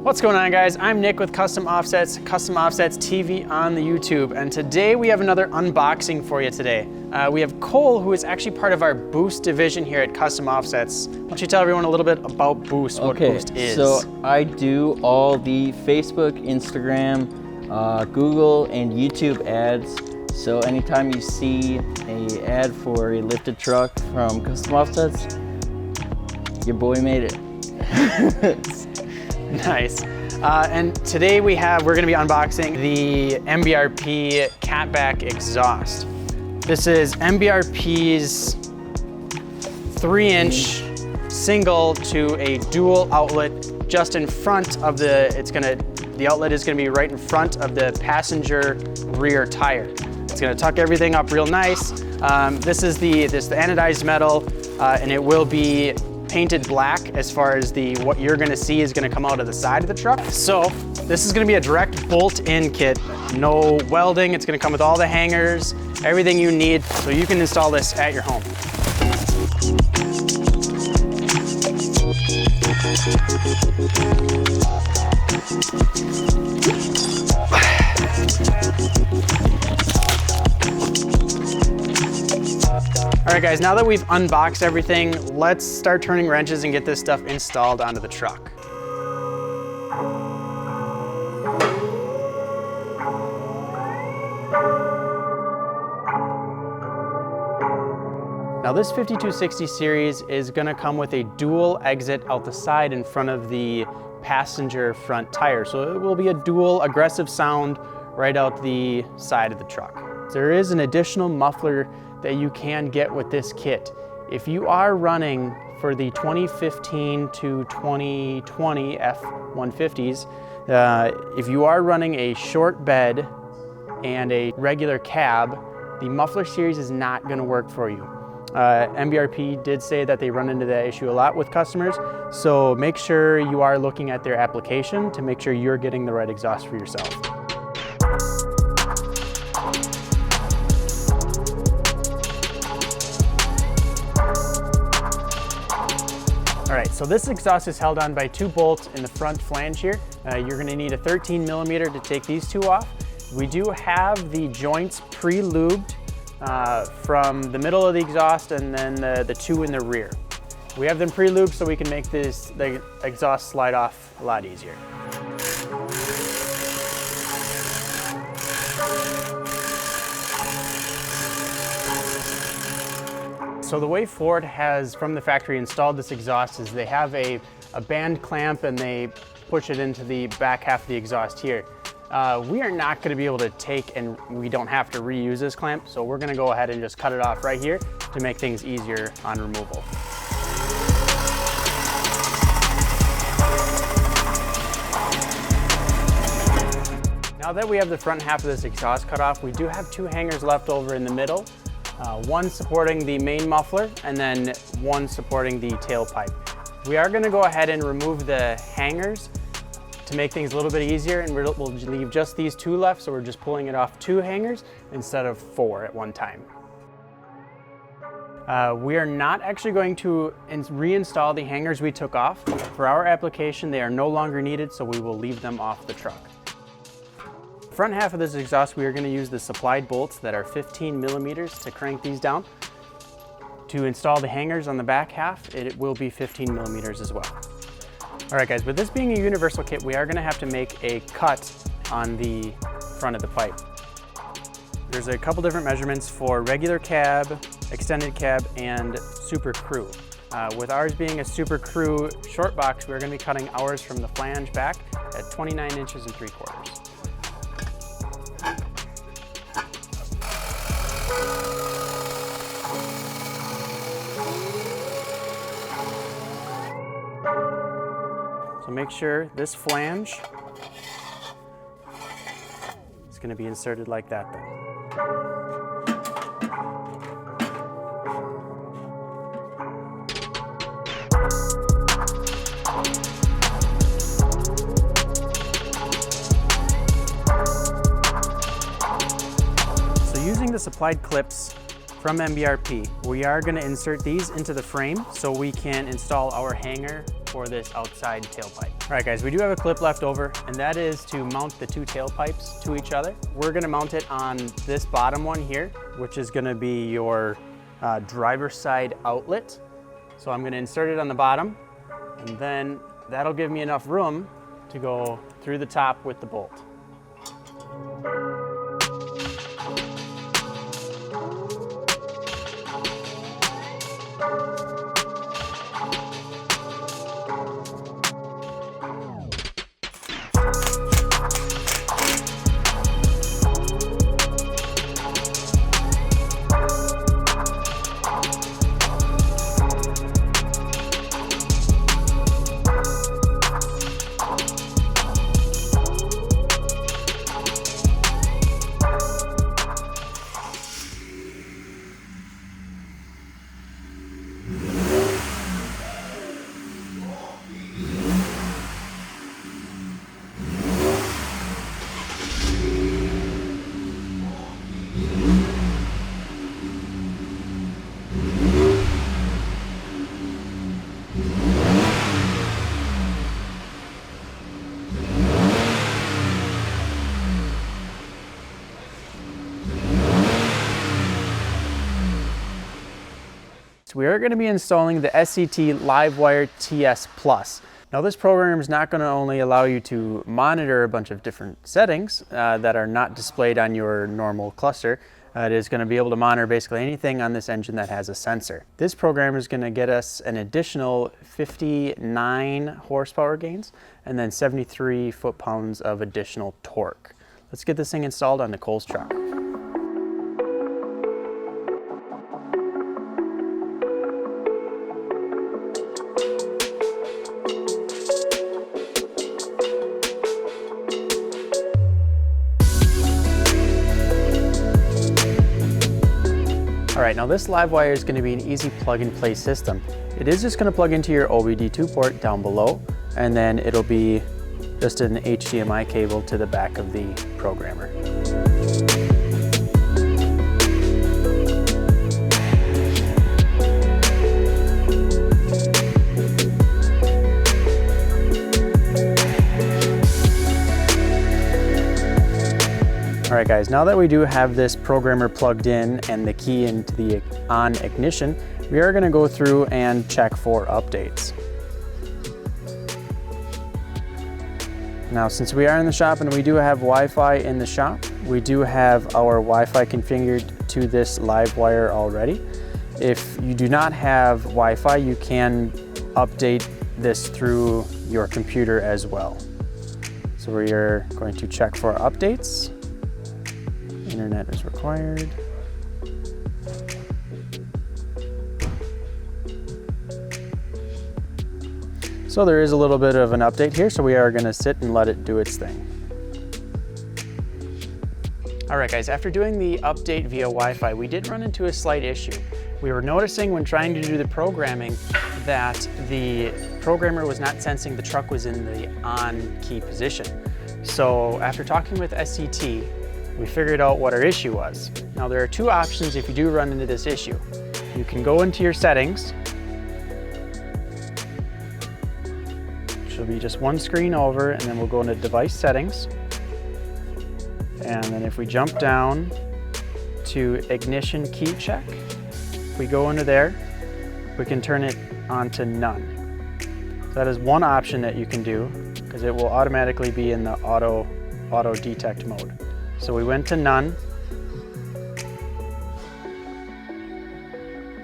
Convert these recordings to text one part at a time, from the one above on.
What's going on, guys? I'm Nick with Custom Offsets TV on the YouTube, and today we have another unboxing for you today. We have Cole, who is actually part of our Boost division here at Custom Offsets. Why don't you tell everyone a little bit about Boost, what Boost is? So I do all the Facebook, Instagram, Google, and YouTube ads. So anytime you see an ad for a lifted truck from Custom Offsets, your boy made it. Nice. And today we're going to be unboxing the MBRP Catback Exhaust. This is MBRP's 3-inch single to a dual outlet just in front of the outlet is going to be right in front of the passenger rear tire. It's going to tuck everything up real nice. This is the anodized metal, and it will be painted black as far as what you're gonna see is gonna come out of the side of the truck. So this is gonna be a direct bolt-in kit, no welding. It's gonna come with all the hangers, everything you need, so you can install this at your home. All right, guys, now that we've unboxed everything, let's start turning wrenches and get this stuff installed onto the truck. Now this 5260 series is gonna come with a dual exit out the side in front of the passenger front tire. So it will be a dual aggressive sound right out the side of the truck. There is an additional muffler that you can get with this kit. If you are running for the 2015 to 2020 F-150's, if you are running a short bed and a regular cab, the muffler series is not gonna work for you. MBRP did say that they run into that issue a lot with customers, so make sure you are looking at their application to make sure you're getting the right exhaust for yourself. All right, so this exhaust is held on by 2 bolts in the front flange here. You're gonna need a 13mm to take these 2 off. We do have the joints pre-lubed from the middle of the exhaust and then the 2 in the rear. We have them pre-lubed so we can make the exhaust slide off a lot easier. So the way Ford has, from the factory, installed this exhaust is they have a band clamp and they push it into the back half of the exhaust here. We are not going to be able to take, and we don't have to reuse this clamp, so we're going to go ahead and just cut it off right here to make things easier on removal. Now that we have the front half of this exhaust cut off, we do have 2 hangers left over in the middle. One supporting the main muffler and then one supporting the tailpipe. We are going to go ahead and remove the hangers to make things a little bit easier, and we'll leave just these 2 left, so we're just pulling it off 2 hangers instead of 4 at one time. We are not actually going to reinstall the hangers we took off. For our application, they are no longer needed, so we will leave them off the truck. Front half of this exhaust, we are going to use the supplied bolts that are 15mm to crank these down. To install the hangers on the back half, it will be 15mm as well. All right, guys, with this being a universal kit, we are going to have to make a cut on the front of the pipe. There's a couple different measurements for regular cab, extended cab, and Super Crew. With ours being a Super Crew short box, we're going to be cutting ours from the flange back at 29 inches and 3/4. So make sure this flange is going to be inserted like that then. So using the supplied clips from MBRP, we are going to insert these into the frame so we can install our hanger for this outside tailpipe. All right guys, we do have a clip left over, and that is to mount the two tailpipes to each other. We're gonna mount it on this bottom one here, which is gonna be your driver's side outlet. So I'm gonna insert it on the bottom, and then that'll give me enough room to go through the top with the bolt. We are going to be installing the SCT Livewire TS Plus. Now this program is not going to only allow you to monitor a bunch of different settings that are not displayed on your normal cluster. It is going to be able to monitor basically anything on this engine that has a sensor. This program is going to get us an additional 59 horsepower gains and then 73 foot-pounds of additional torque. Let's get this thing installed on Nicole's truck. All right, now this Livewire is going to be an easy plug-and-play system. It is just going to plug into your OBD2 port down below, and then it'll be just an HDMI cable to the back of the programmer. All right guys, now that we do have this programmer plugged in and the key into the on ignition, we are going to go through and check for updates. Now since we are in the shop and we do have Wi-Fi in the shop, we do have our Wi-Fi configured to this Livewire already. If you do not have Wi-Fi, you can update this through your computer as well. So we are going to check for updates. Internet is required. So there is a little bit of an update here, so we are going to sit and let it do its thing. All right guys, after doing the update via Wi-Fi, we did run into a slight issue. We were noticing when trying to do the programming that the programmer was not sensing the truck was in the on key position. So after talking with SCT, we figured out what our issue was. Now there are two options if you do run into this issue. You can go into your settings, which will be just one screen over, and then we'll go into device settings. And then if we jump down to ignition key check, if we go into there, we can turn it on to none. So that is one option that you can do because it will automatically be in the auto detect mode. So we went to none,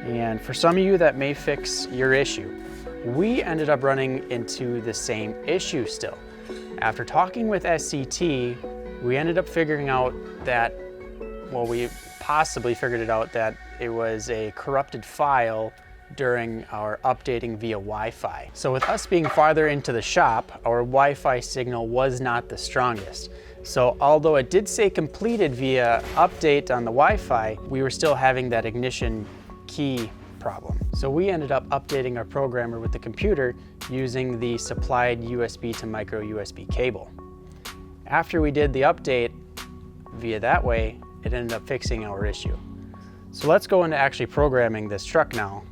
and for some of you that may fix your issue. We ended up running into the same issue still. After talking with SCT, we ended up figuring out that, well, we possibly figured it out that it was a corrupted file during our updating via Wi-Fi. So with us being farther into the shop, our Wi-Fi signal was not the strongest. So although it did say completed via update on the Wi-Fi, we were still having that ignition key problem. So we ended up updating our programmer with the computer using the supplied USB to micro USB cable. After we did the update via that way, it ended up fixing our issue. So let's go into actually programming this truck now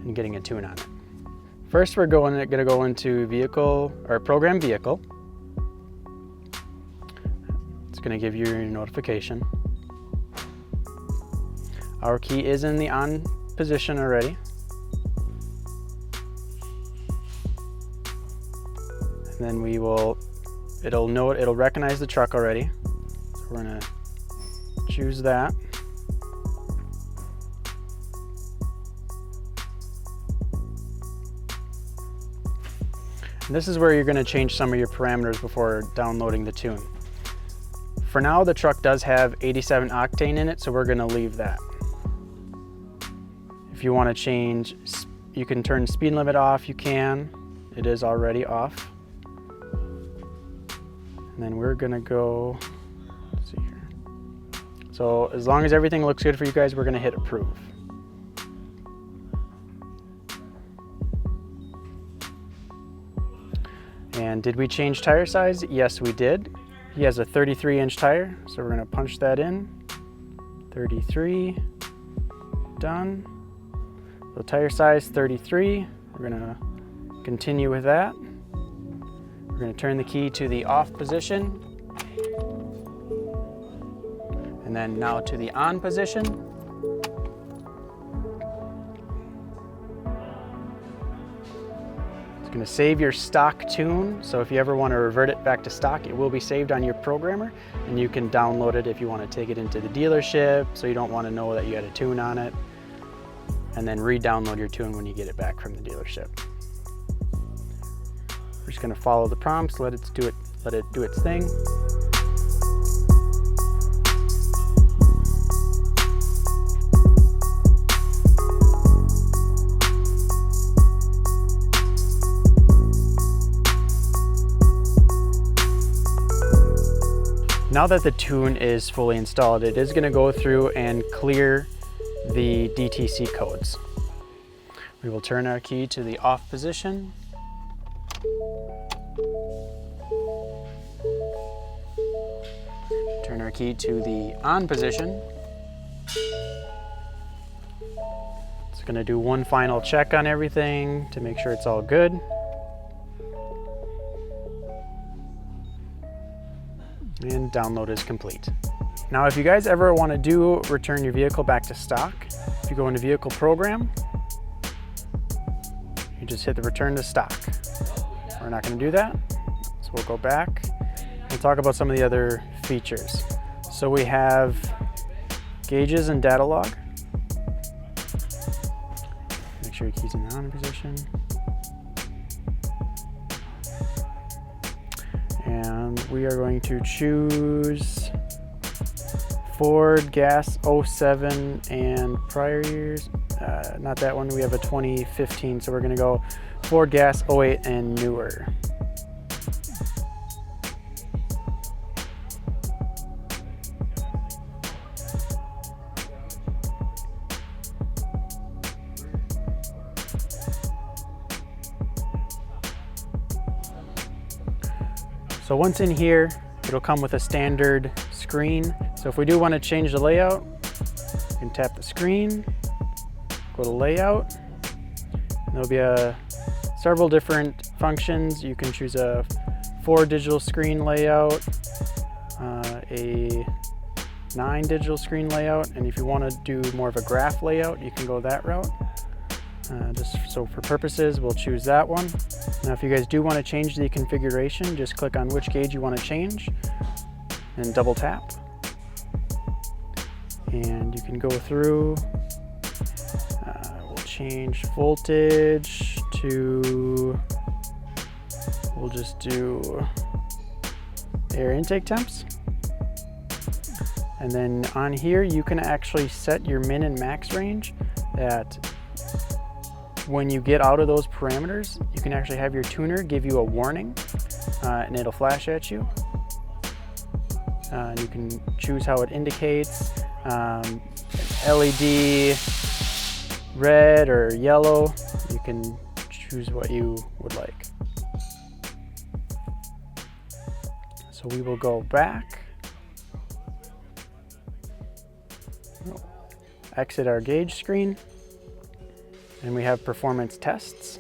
and getting a tune on it. First, we're going to go into vehicle or program vehicle. It's going to give you your notification. Our key is in the on position already. And then it'll recognize the truck already. So we're going to choose that. And this is where you're going to change some of your parameters before downloading the tune. For now, the truck does have 87 octane in it, so we're going to leave that. If you want to change, you can turn speed limit off, you can. It is already off. And then we're going to go, let's see here. So as long as everything looks good for you guys, we're going to hit approve. And did we change tire size? Yes, we did. He has a 33-inch tire, so we're going to punch that in. 33, done. So tire size 33, we're going to continue with that. We're going to turn the key to the off position. And then now to the on position. Going to save your stock tune, so if you ever want to revert it back to stock, it will be saved on your programmer, and you can download it if you want to take it into the dealership, so you don't want to know that you had a tune on it, and then re-download your tune when you get it back from the dealership. We're just going to follow the prompts, let it do its thing. Now that the tune is fully installed, it is going to go through and clear the DTC codes. We will turn our key to the off position. Turn our key to the on position. It's going to do one final check on everything to make sure it's all good. And download is complete. Now, if you guys ever want to return your vehicle back to stock, if you go into vehicle program, you just hit the return to stock. We're not going to do that, so we'll go back and talk about some of the other features. So we have gauges and data log. Make sure your key's in the on position. And we are going to choose Ford Gas 07 and prior years. Not that one, we have a 2015, so we're going to go Ford Gas 08 and newer. So once in here, it'll come with a standard screen. So if we do want to change the layout, you can tap the screen, go to layout, and there'll be several different functions. You can choose a 4 digital screen layout, a 9 digital screen layout, and if you want to do more of a graph layout, you can go that route. Just so for purposes, we'll choose that one. Now if you guys do want to change the configuration, just click on which gauge you want to change and double tap. And you can go through, we'll change voltage to, we'll just do air intake temps. And then on here, you can actually set your min and max range that when you get out of those parameters, you can actually have your tuner give you a warning and it'll flash at you. And you can choose how it indicates, LED, red or yellow. You can choose what you would like. So we will go back, exit our gauge screen, and we have performance tests.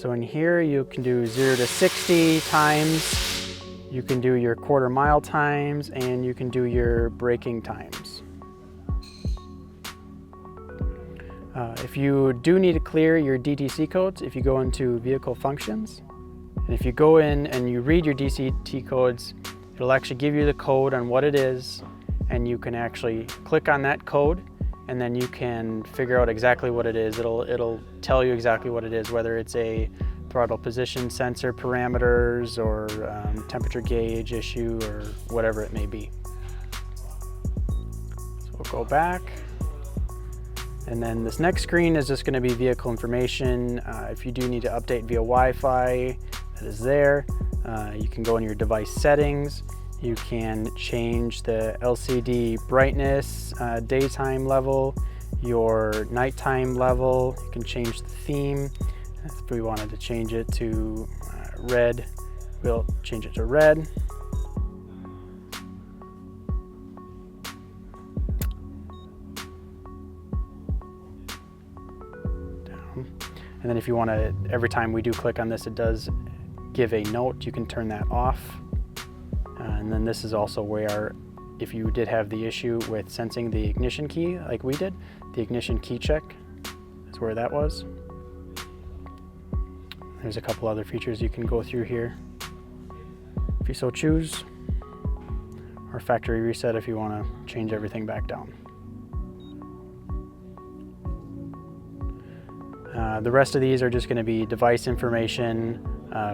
So in here you can do 0 to 60 times, you can do your quarter mile times, and you can do your braking times. If you do need to clear your DTC codes, if you go into Vehicle Functions, and if you go in and you read your DTC codes, it'll actually give you the code on what it is, and you can actually click on that code, and then you can figure out exactly what it is. It'll tell you exactly what it is, whether it's a throttle position sensor parameters or temperature gauge issue or whatever it may be. So we'll go back. And then this next screen is just going to be vehicle information. If you do need to update via Wi-Fi, that is there. You can go in your device settings. You can change the LCD brightness, daytime level, your nighttime level. You can change the theme. If we wanted to change it to red, we'll change it to red. And then if you want to, every time we do click on this, it does give a note. You can turn that off. And then this is also where, if you did have the issue with sensing the ignition key like we did, the ignition key check is where that was. There's a couple other features you can go through here if you so choose, or factory reset if you want to change everything back down. The rest of these are just going to be device information,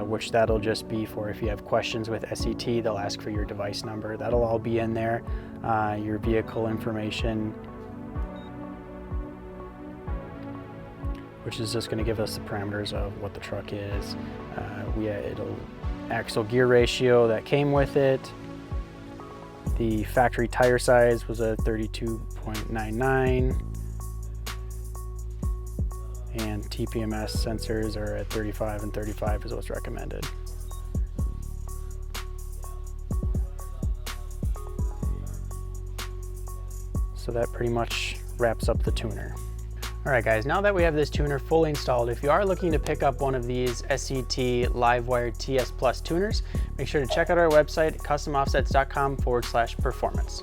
which that'll just be for if you have questions with SCT, they'll ask for your device number. That'll all be in there. Your vehicle information, which is just going to give us the parameters of what the truck is. It'll axle gear ratio that came with it. The factory tire size was a 32.99. And TPMS sensors are at 35 and 35 is what's recommended. So that pretty much wraps up the tuner. All right guys, now that we have this tuner fully installed, if you are looking to pick up one of these SCT Livewire TS Plus tuners, make sure to check out our website, customoffsets.com/performance.